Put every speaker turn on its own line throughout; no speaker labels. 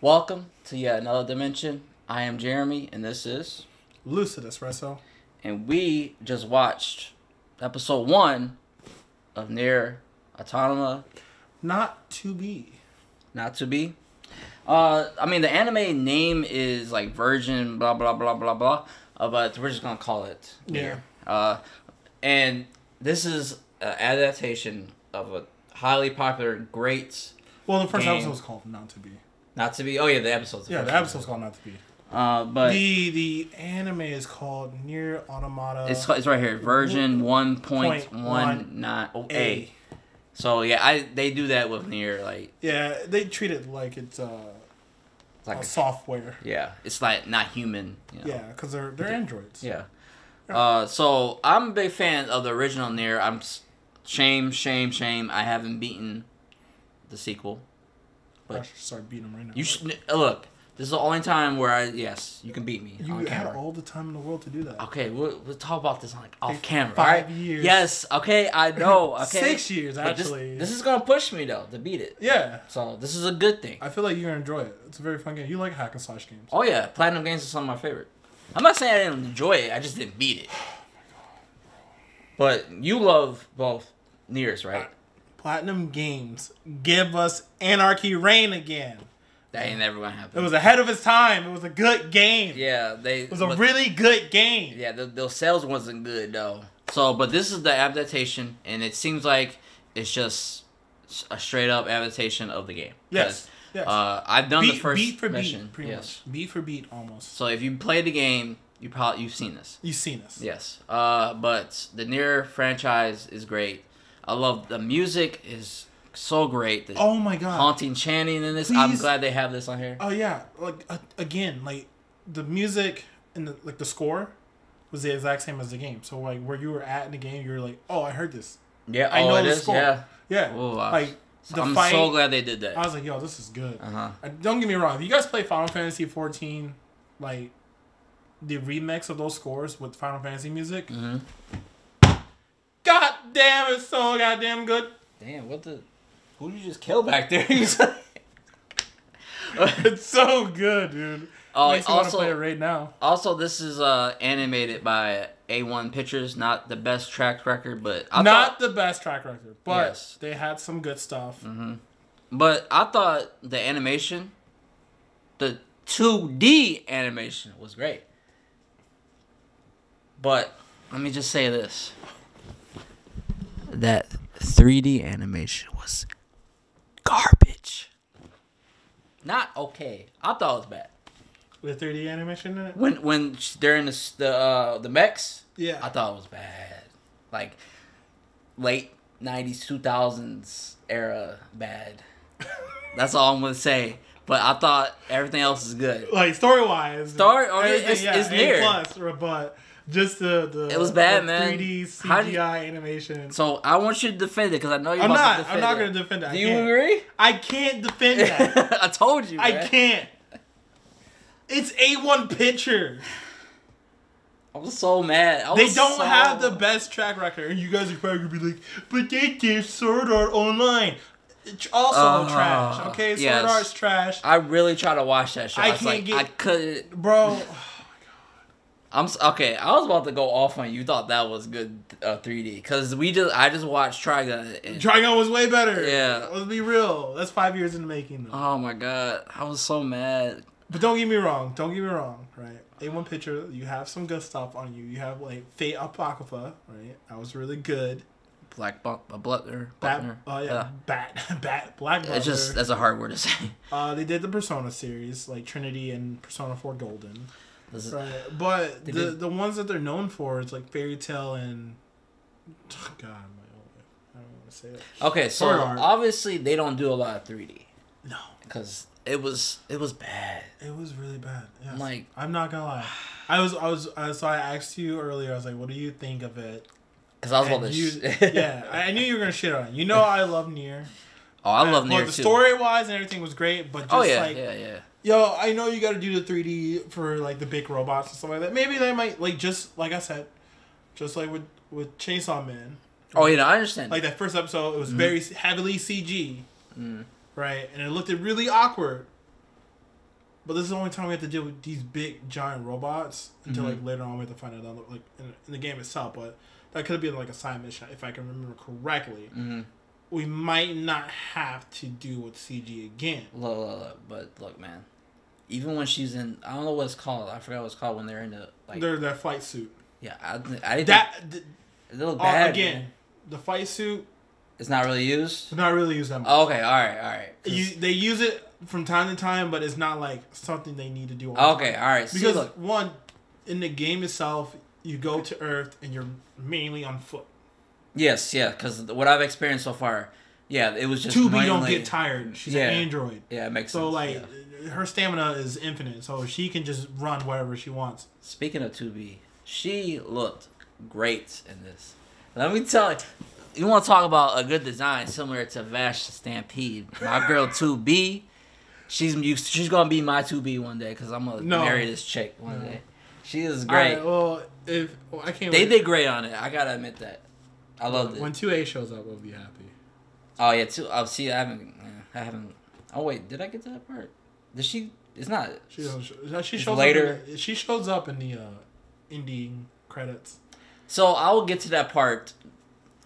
Welcome to yet another dimension. I am Jeremy, and this is...
Lucid Espresso.
And we just watched episode 1 of Nier Automata.
Not to be.
Not to be. I mean, the anime name is like Virgin, blah, blah, blah, blah, blah. But we're just going to call it Nier.
Yeah.
And this is an adaptation of a highly popular, great
Well, the first
game.
episode was called Not to Be.
Not to be. Oh, yeah, the episode's
The episode's called Not to Be.
But
the anime is called Nier Automata.
it's right here, version 1.19A. So yeah, they do that with Nier, like
they treat it like it's
like
a software.
Yeah, it's like not human. You know?
Yeah, because they're androids.
Yeah. So I'm a big fan of the original Nier. Shame. I haven't beaten the sequel.
I should start beating them right now.
You should look. This is the only time where you can beat me.
You
on
had
camera.
all the time in the world to do that.
Okay, we'll talk about this off camera.
5 years.
Yes. Okay, I know. Okay.
6 years
But
actually.
This is gonna push me though to beat it.
Yeah.
So this is a good thing.
I feel like you're gonna enjoy it. It's a very fun game. You like hack and slash games.
Oh yeah, Platinum Games is some of my favorite. I'm not saying I didn't enjoy it. I just didn't beat it. But you love both Niers, right?
Platinum Games, give us Anarchy Reign again.
That ain't never gonna happen.
It was ahead of its time. It was a good game.
Yeah,
It was a really good game.
Yeah, the sales wasn't good though. So, but this is the adaptation, and it seems like it's just a straight up adaptation of the game.
Yes. Yes.
I've done the first
beat for
mission.
beat, pretty much. Beat for beat, almost.
So if you play the game, you've seen this.
You've seen this.
Yes. But the Nier franchise is great. I love the music is so great. The
Oh my god.
haunting chanting in this.
Please.
I'm glad they have this on here.
Oh yeah, like again, like the music and the score was the exact same as the game. So like where you were at in the game, you were like, oh, I heard this.
Yeah.
I know
it
the
is.
score.
Yeah.
Yeah.
Oh, wow.
Like the
I'm
fight.
so glad they did that.
I was like, yo, this is good.
Uh-huh.
Don't get me wrong. If you guys play Final Fantasy 14, like the remix of those scores with Final Fantasy music,
Mm-hmm.
god damn, it's so goddamn good.
Damn, who did you just kill back there?
It's so good, dude.
Oh,
Makes me want to
also,
play it right now.
also, this is animated by A1 Pictures. Not the best track record, but
Not the best track record, but
Yes.
they had some good stuff.
But I thought the animation, the 2D animation, was great. But let me just say this: that 3D animation was garbage. Not okay. I thought it was bad.
The 3D animation in it?
When they're in the mechs,
Yeah.
I thought it was bad. Like late 90s, 2000s era bad. That's all I'm gonna say. But I thought everything else is good.
Like story-wise.
It's Nier.
A+, but just the
It was bad,
the
man.
3D CGI animation.
So I want you to defend it because I know you're
I'm
about to
not.
defend
I'm not
it.
going to defend it.
Do you agree?
I can't defend that.
I told you.
I
Man.
can't. It's A1 Picture.
I was so mad.
They don't have the best track record. And you guys are probably going to be like, but they did Sword Art Online. It's also trash. Okay, Sword Art's trash.
I really tried to watch that show. I couldn't.
Bro.
Okay. I was about to go off on you. Thought that was good 3D because I just watched Trigun.
Trigun was way better.
Yeah.
Let's be real. That's 5 years in the making. Though.
Oh my god, I was so mad.
But don't get me wrong. Right? A1 Picture, you have some good stuff on you. You have like Fate Apocrypha, right? That was really good.
Black Butler.
Black Butler.
It's just that's a hard word to say.
They did the Persona series, like Trinity and Persona 4 Golden. Right. But the ones that they're known for is like Fairy Tail and God, I don't want to say it.
Okay, so obviously they don't do a lot of 3D.
No,
because it was bad.
It was really bad. Yes.
Like,
I'm not gonna lie. So I asked you earlier. I was like, "What do you think of it?"
Because I was about to.
Yeah, I knew you were gonna shit on it. You know, I love Nier.
Oh, I love Nier
too.
too.
Story wise and everything was great, but just
yeah.
Yo, I know you got to do the 3D for like the big robots and stuff like that. Maybe they might just like I said, just like with Chainsaw Man.
Oh yeah, I understand.
Like that first episode, it was very heavily CG, right? And it looked really awkward. But this is the only time we have to deal with these big giant robots until like later on we have to find out like in the game itself. But that could have been like a side mission if I can remember correctly. We might not have to do with CG again.
Look, but look, man. Even when she's in, I don't know what it's called. I forgot what it's called when they're in the like.
They're that flight suit.
Yeah, I didn't. It looked bad
again.
Man.
The fight suit.
It's not really used.
It's not really used that much.
Oh, okay, all right.
They use it from time to time, but it's not like something they need to do.
Okay, all right.
Because one, in the game itself, you go to Earth and you're mainly on foot.
Yes, yeah. Because what I've experienced so far, yeah, it was just.
2B don't get tired. She's an android.
Yeah, it makes
sense. So
like
her stamina is infinite, so she can just run wherever she wants.
Speaking of 2B, she looked great in this. Let me tell you. You want to talk about a good design similar to Vash Stampede? My girl 2B, she's gonna be my 2B one day because I'm gonna marry this chick one day. She is great.
Well, I can't.
They did great on it. I gotta admit that. I loved it.
When 2A shows up, we'll be happy.
Oh yeah, see, I haven't. Oh wait, did I get to that part? Did she? It's not.
She shows
later.
She shows up in the ending credits.
So I will get to that part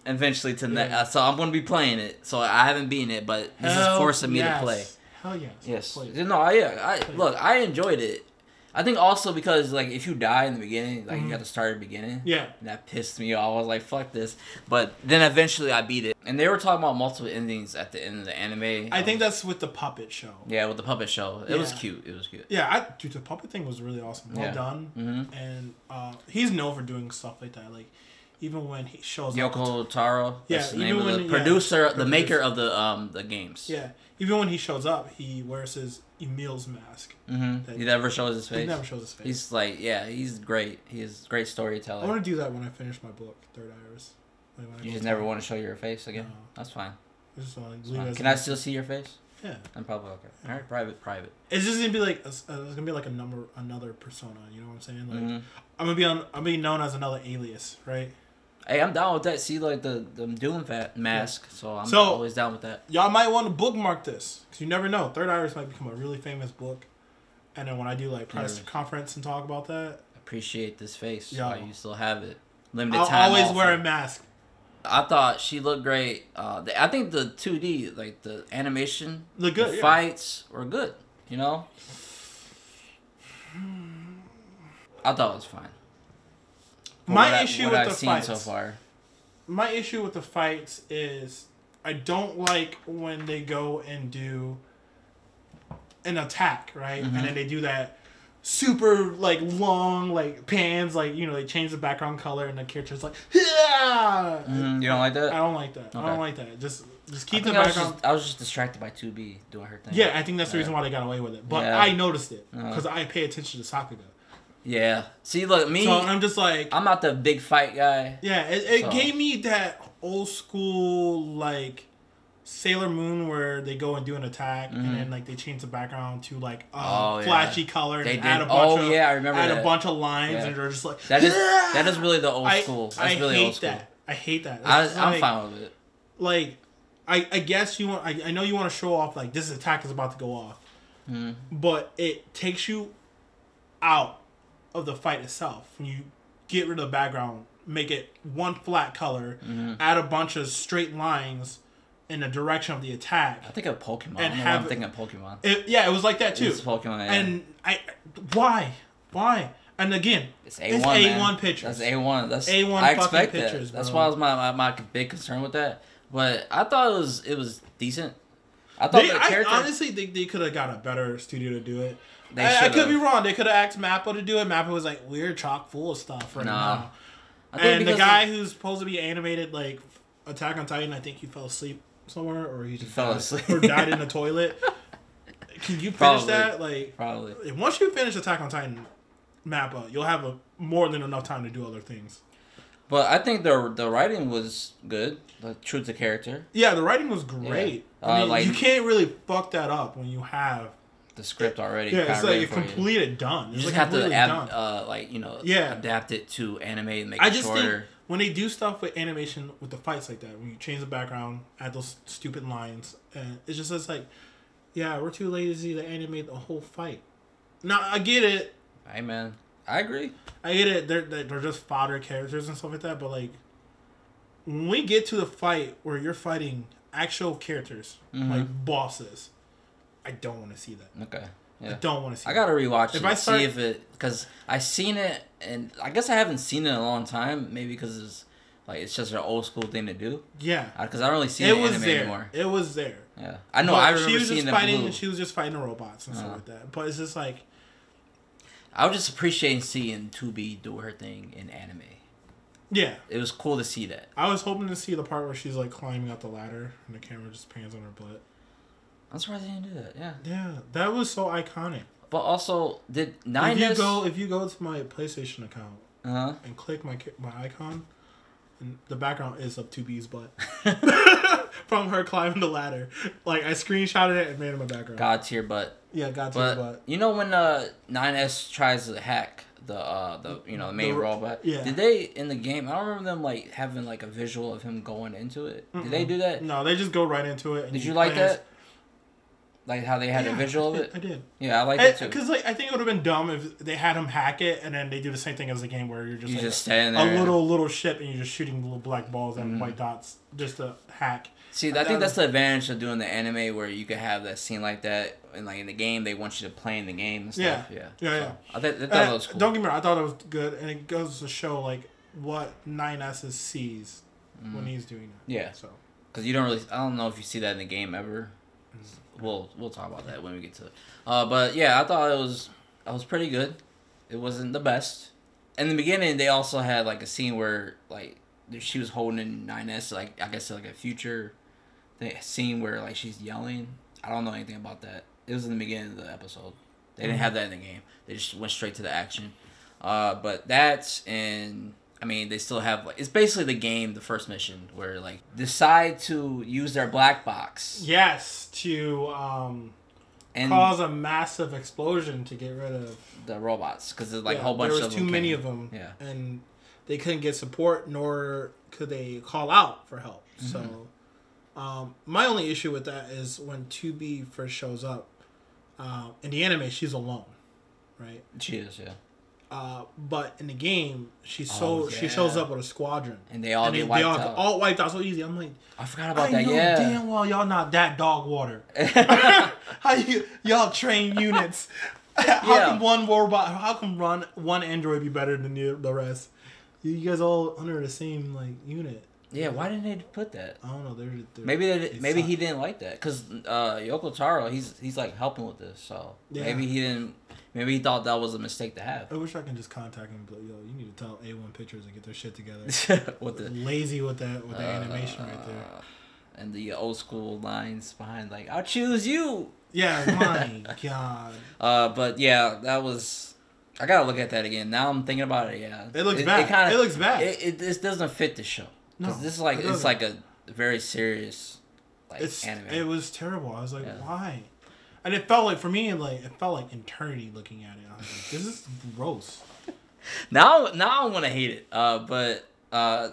eventually. So I'm gonna be playing it. So I haven't beaten it, but this is forcing me to play.
Hell yes.
Yes. No. Yeah. Look, I enjoyed it. I think also because like if you die in the beginning, like you got to start at the beginning.
Yeah.
And that pissed me off. I was like, fuck this. But then eventually I beat it. And they were talking about multiple endings at the end of the anime.
I think that's with the puppet show.
Yeah, with the puppet show. It was cute. It was cute.
Yeah, dude, the puppet thing was really awesome. Well done.
Mm-hmm.
And he's known for doing stuff like that. Like even when he shows
Yoko Taro. That's the name of the
producer,
the maker of the games.
Yeah. Even when he shows up, he wears his Emil's mask.
Mm-hmm. He never shows his face.
He never shows his face.
He's like, he's great. He's a great storyteller.
I want to do that when I finish my book, Third Iris.
Like you just never want to show your face again? No. That's fine. Can I still see your face?
Yeah.
I'm probably okay. All right, private.
It's just gonna be like another persona. You know what I'm saying? Like I'm gonna be known as another alias, right?
Hey, I'm down with that. See, like the Doom mask, so I'm always down with that.
Y'all might want to bookmark this because you never know. Third Iris might become a really famous book, and then when I do like press conference and talk about that,
appreciate this face. While you still have it. Limited time.
I'll always wear a mask.
I thought she looked great. I think the 2D, like the animation,
look good.
The fights were good. You know, I thought it was fine.
My issue with the fights
so far.
My issue with the fights is I don't like when they go and do an attack, right? And then they do that super like long like pans, like they change the background color and the character's like, yeah.
You don't like that?
I don't like that. Okay. I don't like that. Just keep the
background. I was just distracted by 2B doing her thing.
Yeah, I think that's the reason why they got away with it. But I noticed it because I pay attention to Sakuga.
Yeah. See, look, me.
So I'm just like,
I'm not the big fight guy.
Yeah, it gave me that old school like Sailor Moon where they go and do an attack and then like they change the background to like flashy color and add a bunch of
I remember
a bunch of lines and they're just like
that is really the old school. That's really old school.
I hate that.
I'm fine with it.
Like I guess you want I know you want to show off like this attack is about to go off, but it takes you out of the fight itself when you get rid of the background, make it one flat color, add a bunch of straight lines in the direction of the attack.
I think of Pokemon. I'm thinking of Pokemon.
It was like that too.
It's Pokemon. Yeah.
And why? And again,
it's A1
pictures.
That's A1. That's
A1.
I expect
pictures.
That. That's why I was my big concern with that. But I thought it was decent. I thought
I honestly think they could have got a better studio to do it. I could be wrong. They could have asked Mappa to do it. Mappa was like, we're chock full of stuff right now. And the guy who's supposed to be animated like Attack on Titan, I think he fell asleep somewhere or he just
fell asleep
or died in the toilet. Can you finish that? Like,
probably.
Once you finish Attack on Titan, Mappa, you'll have more than enough time to do other things.
But I think the writing was good. The true to character.
Yeah, the writing was great. Yeah. I mean, you can't really fuck that up when you have
the script already.
Yeah, it's like completed done.
You just have to adapt it to anime and make it shorter.
Think when they do stuff with animation with the fights like that, when you change the background, add those stupid lines, and it's just like, yeah, we're too lazy to animate the whole fight. No, I get it.
Hey man, I agree.
I get it. They're just fodder characters and stuff like that. But like, when we get to the fight where you're fighting actual characters like bosses, I don't want to see that.
Okay. Yeah.
I don't want to see.
I gotta rewatch
if
it. See if it because I seen it and I guess I haven't seen it in a long time. Maybe because it's just an old school thing to do.
Yeah.
Because I don't really see it anime anymore.
It was there.
Yeah. I know. I remember
she was
seeing
just fighting.
Blue.
She was just fighting the robots and stuff like that. But it's just like.
I was just appreciating seeing 2B do her thing in anime.
Yeah.
It was cool to see that.
I was hoping to see the part where she's like climbing up the ladder and the camera just pans on her butt.
I'm surprised they didn't do that. Yeah.
Yeah, that was so iconic.
But also, did 9S...
If you go to my PlayStation account and click my icon, and the background is of 2B's butt from her climbing the ladder. Like I screenshotted it and made it my background.
God tier butt.
Yeah, God tier butt.
You know when 9S tries to hack the main robot?
Yeah.
Did they in the game? I don't remember them like having like a visual of him going into it. Did they do that?
No, they just go right into it. And
did you like that? Like how they had a visual of it?
I did.
Yeah, I liked it too.
Because like I think it would have been dumb if they had him hack it and then they do the same thing as the game where you're just
standing there.
A little ship and you're just shooting little black balls and white dots just to hack.
See, I think that's the advantage of doing the anime where you could have that scene like that and like in the game they want you to play in the game and stuff. Yeah. I thought that was cool.
Don't get me wrong, I thought it was good and it goes to show like what 9S sees when he's doing it.
Yeah.
So
because you don't really, I don't know if you see that in the game ever. We'll talk about that when we get to it. But yeah, I thought it was pretty good. It wasn't the best. In the beginning, they also had like a scene where like she was holding 9S, like I guess like a future scene where like she's yelling. I don't know anything about that. It was in the beginning of the episode. They didn't have that in the game. They just went straight to the action. But that's in. I mean, they still have, like, it's basically the game, the first mission, where, like, decide to use their black box.
Yes, to cause a massive explosion to get rid of
the robots, because there's, like, a whole bunch of them.
There was too many of them, and they couldn't get support, nor could they call out for help. So, my only issue with that is when 2B first shows up, in the anime, she's alone, right?
She is, yeah.
But in the game, she shows up with a squadron,
and they all get wiped out.
All wiped out so easy. I'm like,
I forgot about that. Yeah,
damn well y'all not that dog water. How y'all train units? How can one robot? How can one android be better than the rest? You guys all under the same like unit.
Yeah, why didn't they put that?
I don't know. They're
maybe he didn't like that because Yoko Taro he's like helping with this, so maybe he didn't. Maybe he thought that was a mistake to have.
I wish I can just contact him and be like, yo, you need to tell A1 Pictures to get their shit together. Lazy with the animation right there.
And the old school lines behind like, I'll choose you.
Yeah, my God.
But yeah, that was. I gotta look at that again. Now I'm thinking about it. Yeah,
it looks bad. It looks bad.
It doesn't fit the show. Because this is like it's like a very serious anime.
It was terrible. I was like, why? And it felt like for me, it felt like eternity looking at it. I was like, this is gross.
Now I want to hate it. But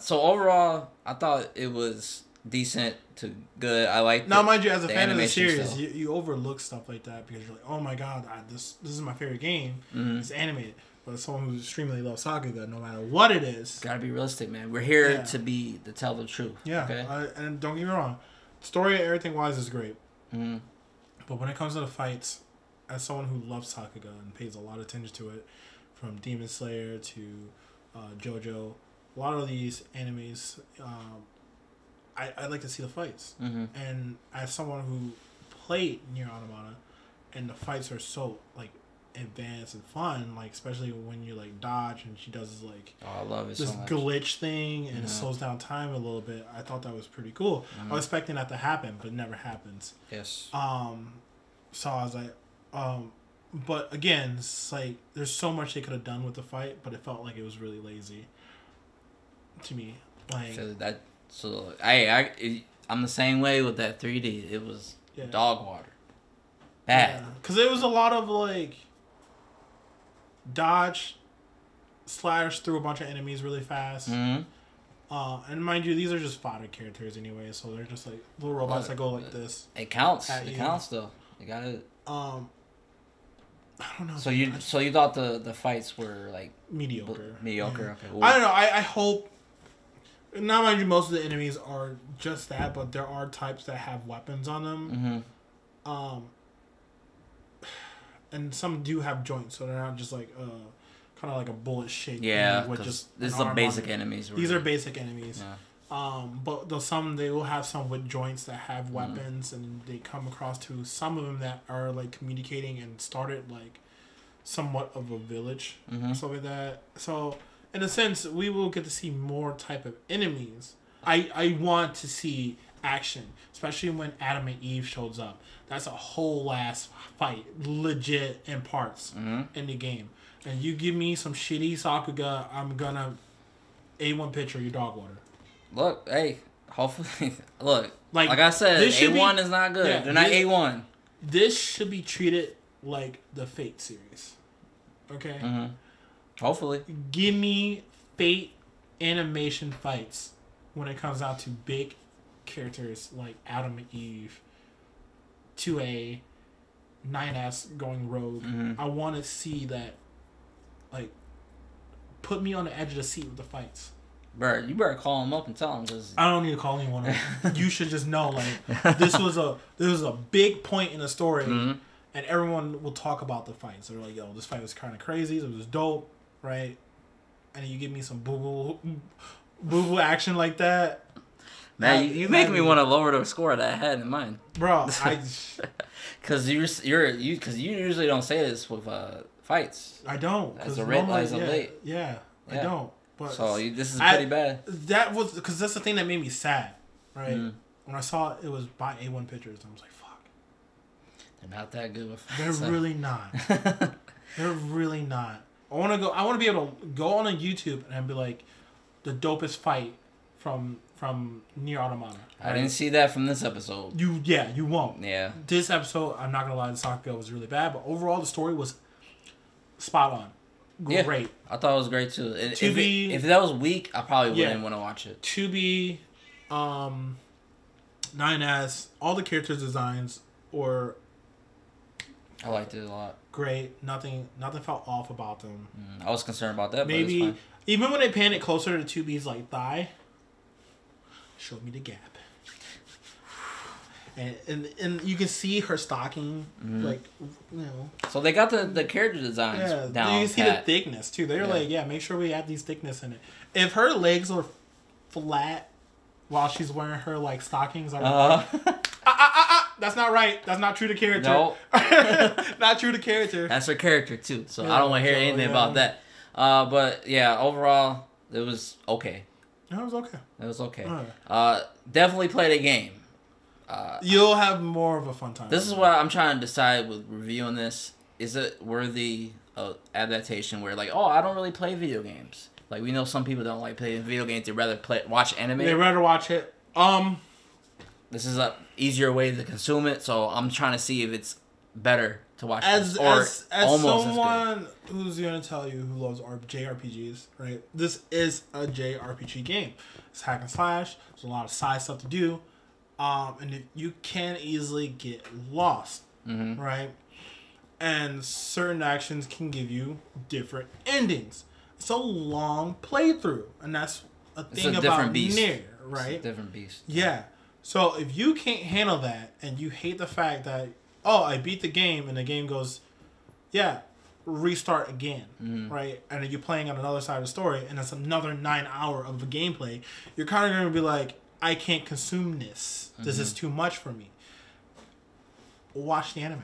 so overall, I thought it was decent to good. I like.
Now, mind you, as a fan of the series, you overlook stuff like that because you're like, oh my God, this is my favorite game. It's animated. But as someone who extremely loves Sakuga, no matter what it is,
gotta be realistic, man. We're here to tell the truth.
Yeah. Okay? And don't get me wrong, story and everything wise is great. But when it comes to the fights, as someone who loves Sakuga and pays a lot of attention to it, from Demon Slayer to JoJo, a lot of these animes, I like to see the fights. And as someone who played Nier Automata, and the fights are so like advanced and fun, like especially when you like dodge and she does
I love it
this
so much.
Glitch thing and it slows down time a little bit. I thought that was pretty cool. I was expecting that to happen, but it never happens.
Yes.
So I was like, but again, it's like there's so much they could have done with the fight, but it felt like it was really lazy to me. Like
so I'm the same way with that 3D. It was dog water. Bad.
Because it was a lot of like dodge, slash through a bunch of enemies really fast. And mind you, these are just fodder characters anyway, so they're just like little robots that go like this.
It counts. It counts though. You gotta.
I don't know.
So you thought the fights were like
mediocre?
Mediocre.
Yeah.
Okay. Well,
I don't know. I hope. Not mind you, most of the enemies are just that, but there are types that have weapons on them. Mm-hmm. And some do have joints, so they're not just like kind of like a bullet shaped.
Yeah,
with just
this is the basic enemies.
These are basic enemies. Yeah. But they will have some with joints that have weapons, and they come across to some of them that are like communicating and started like somewhat of a village, stuff like that. So in a sense, we will get to see more type of enemies. I want to see action, especially when Adam and Eve shows up. That's a whole ass fight, legit in parts in the game. And you give me some shitty Sakuga, I'm gonna A1 picture your dog water.
Look, hey, hopefully, look, like I said, A1 is not good. Yeah, they're not A1.
This should be treated like the Fate series. Okay?
Mm-hmm. Hopefully.
Give me Fate animation fights when it comes out to big characters like Adam and Eve, 2A, 9S going rogue. I want to see that, like, put me on the edge of the seat with the fights.
Bro, you better call him up and tell him. Cause...
I don't need to call anyone up. You should just know, like, this was a big point in the story, and everyone will talk about the fights. They're like, yo, this fight was kind of crazy. It was dope, right? And you give me some boo-boo action like that.
Man, you make me want to lower the score that I had in mind,
bro.
Because you usually don't say this with fights.
I don't.
As a late.
Yeah, I don't. But
so this is pretty bad.
That was because that's the thing that made me sad, right? When I saw it was by A1 Pictures, I was like, "Fuck."
They're not that good with fights.
They're really not. They're really not. I want to be able to go on a YouTube and be like, the dopest fight from Nier Automata.
Right? I didn't see that from this episode.
You won't.
Yeah.
This episode, I'm not gonna lie, the Sakuga was really bad, but overall the story was spot on. Great.
Yeah, I thought it was great too. If that was weak, I probably wouldn't want to watch it.
2B, 9S, all the characters' designs were.
I liked it a lot.
Great. Nothing felt off about them.
I was concerned about that.
Maybe
but it's fine.
Even when they panned it closer to 2B's like thigh, showed me the gap. And you can see her stocking, like, you know.
So they got the character designs down.
You can see the thickness too. They're like, make sure we add these thickness in it. If her legs are flat while she's wearing her like stockings, that's not right. That's not true to character.
No,
not true to character.
That's her character too. So I don't want to hear anything about that. But yeah, overall it was okay.
It was okay.
It was okay. Definitely play the game.
You'll have more of a fun time.
This is what I'm trying to decide with reviewing this. Is it worthy of adaptation where like, oh, I don't really play video games. Like we know some people don't like playing video games. They'd rather watch anime.
They'd rather watch it.
This is a easier way to consume it, so I'm trying to see if it's better to watch
as
almost
someone who's gonna tell you who loves JRPGs, right? This is a JRPG game. It's hack and slash. There's a lot of side stuff to do. And you can easily get lost, right? And certain actions can give you different endings. It's a long playthrough, and that's a thing about Nier, right?
It's a different beast.
Yeah. So if you can't handle that, and you hate the fact that, oh, I beat the game, and the game goes, restart again, right? And then you're playing on another side of the story, and it's another 9 hour of the gameplay, you're kind of going to be like, I can't consume this. This is too much for me. Watch the anime.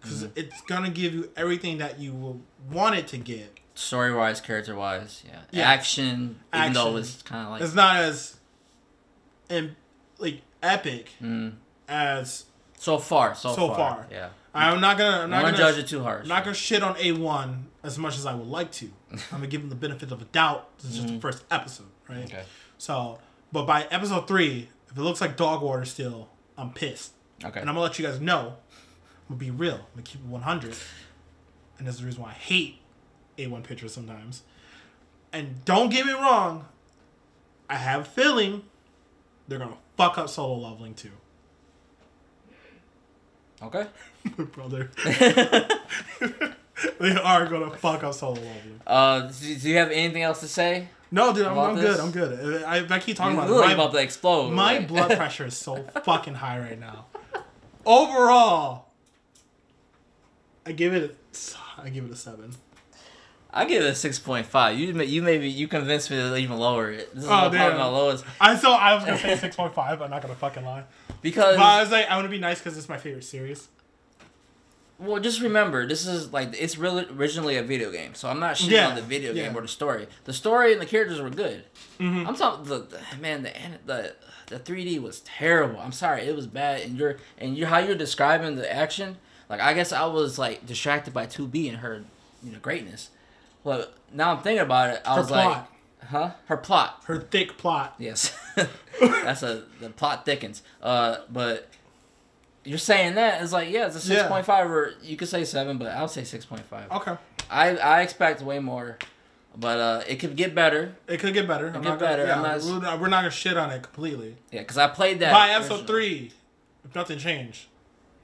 Because it's going to give you everything that you will want it to give.
Story-wise, character-wise, yeah. Action, even though it's kind of like...
It's not as epic as...
So far. Yeah.
I'm not gonna
judge it too harsh.
I'm not gonna shit on A1 as much as I would like to. I'm gonna give him the benefit of a doubt. This is just the first episode, right? Okay. So, but by episode 3, if it looks like dog water still, I'm pissed. Okay. And I'm gonna let you guys know. I'm gonna be real. I'm gonna keep it 100. And this is the reason why I hate A1 pictures sometimes. And don't get me wrong, I have a feeling they're gonna fuck up solo leveling too.
Okay.
My brother. They are gonna fuck up Solo Leveling.
Do you have anything else to say?
No, dude, I'm good. I'm good. If I keep talking about it,
about to explode.
My blood pressure is so fucking high right now. Overall, I give it a 7.
I give it a 6.5. You convinced me to even lower it. This is
damn.
my lowest.
I was gonna say 6.5. I'm not gonna fucking lie.
But
I was like, I want to be nice because it's my favorite series.
Well, just remember, this is like it's really originally a video game, so I'm not shitting on the video game or the story. The story and the characters were good. Mm-hmm. I'm talking the 3D was terrible. I'm sorry, it was bad. And how you're describing the action, like I guess I was like distracted by 2B and her, greatness. Well, now I'm thinking about it. I was like, her plot,
her thick plot.
Yes, the plot thickens. But. You're saying that it's like it's a 6.5 or you could say 7, but I'll say 6.5.
Okay.
I expect way more, but it could get better.
It could get better. We're not gonna shit on it completely.
Yeah, because I played that
by episode 3. If nothing changed,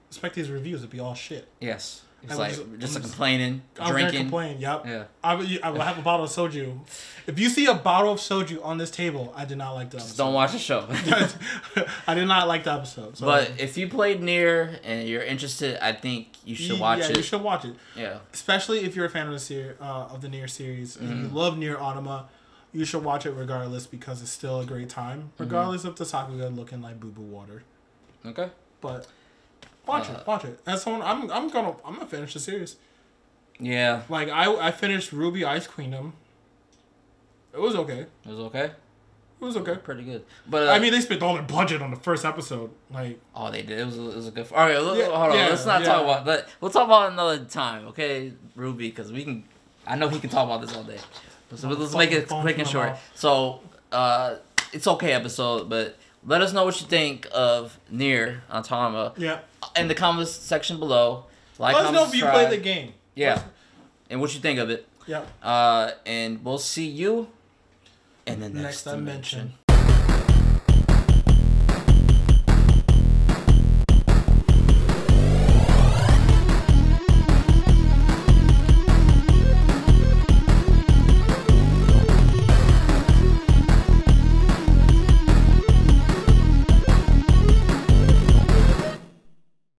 expect these reviews to be all shit.
Yes. It's just complaining, drinking.
I'm gonna complain. Yep.
Yeah.
I will have a bottle of soju. If you see a bottle of soju on this table, I did not like the episode.
Just don't watch the show.
I did not like the episode. So.
But if you played Nier and you're interested, I think you should watch it.
Yeah, you should watch it.
Yeah.
Especially if you're a fan of the Nier series and you love Nier Automata, you should watch it regardless because it's still a great time, regardless of the Sakuga looking like boo boo water.
Okay.
But. Watch it. As someone, I'm gonna finish the series.
Yeah.
Like I finished Ruby Ice Queendom. It was okay.
It was okay. Pretty good. But
I mean, they spent all their budget on the first episode. Like,
oh, they did. It was a good. All right, hold on. Let's not talk about that. We'll talk about it another time, okay, Ruby? Because we can. I know he can talk about this all day. So let's make it quick and short. So, it's okay episode, but let us know what you think of Nier Automata.
Yeah.
In the comments section below.
Let us know if you play the game.
Yeah. And what you think of it.
Yeah.
And we'll see you in the next dimension.